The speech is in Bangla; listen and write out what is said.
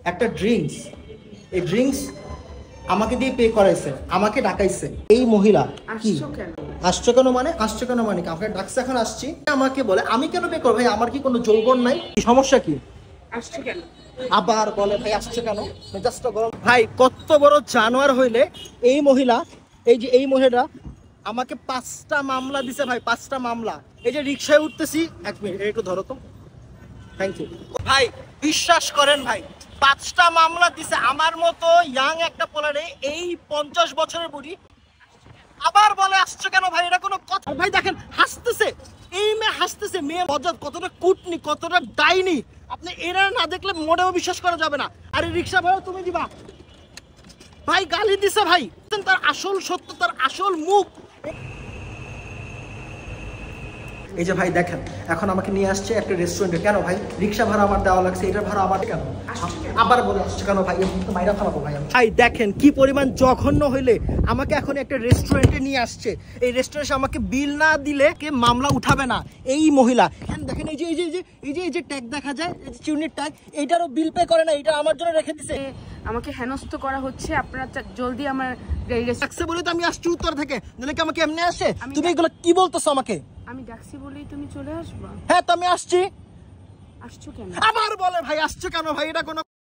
একটা ড্রিঙ্কস, এই ড্রিঙ্কস আমাকে দিয়ে পে করাইছে, আমাকে ডাকাইছে। এই মহিলা কি আসছো কেন মানে আমাকে ডাকছে, এখন আসছি, আমাকে বলে আমি কেন পে করবো? ভাই আমার কি কোনো যৌবন নাই? সমস্যা কি? আসছো কেন? আবার বলে ভাই আসছে কেন? মেজাজটা গরম। ভাই কত বড় জানোয়ার হইলে এই মহিলা, এই মহিলাটা আমাকে 5টা মামলা দিছে ভাই, 5টা মামলা। এই যে রিক্সায় উঠতেছি, 1 মিনিট একটু ধরো তো, থ্যাংক ইউ ভাই। বিশ্বাস করেন ভাই, 5টা মামলা দিছে আমার মতো ইয়াং একটা পোলারে, এই 50 বছরের বুড়ি। আবার বলে আসছো কেন? ভাই এটা কোনো কথা? ভাই দেখেন হাসতেছে, এই মেয়ে হাসতেছে, মেয়ে বজ্জাত, কতটা কুটনি, কতটা ডাইনি, আপনি এরা না দেখলে মোটেও বিশ্বাস করা যাবে না। আরে রিক্সা ভাড়া তুমি দিবা? ভাই গালি দিছে ভাই, তার আসল সত্য, তার আসল মুখ। এই যে ভাই দেখেন, এখন আমাকে নিয়ে আসছে একটা রেস্টুরেন্টে। কেন ভাই? রিক্সা ভাড়া আমার দেওয়া লাগছে, এটার ভাড়া আমার কেন? আবার বলে আসছে কেন? ভাই তো মাইরা ফেলাবো ভাই। ভাই দেখেন কি পরিমাণ জঘন্য হইলে আমাকে এখন একটা রেস্টুরেন্টে নিয়ে আসছে। এই রেস্টুরেন্টে আমাকে বিল না দিলে কে মামলা উঠাবে না এই মহিলা। দেখেন এই যে ট্যাগ দেখা যায়, চিউনির ট্যাগ, এইটারও বিল পে করে না, এটা আমার জন্য রেখে দিছে। আমাকে হেনস্থ করা হচ্ছে, আপনারা জলদি আমার ডাকছে বলে তো আমি আসছি উত্তর থেকে, নাহলে কি আমাকে এমনি আসে? তুমি এগুলো কি বলতেছো আমাকে? আমি ডাকছি বলেই তুমি চলে আসবা? হ্যাঁ তো আমি আসছি। আসছো কেন? আবার বলে ভাই আসছো কেন? ভাই এটা কোনো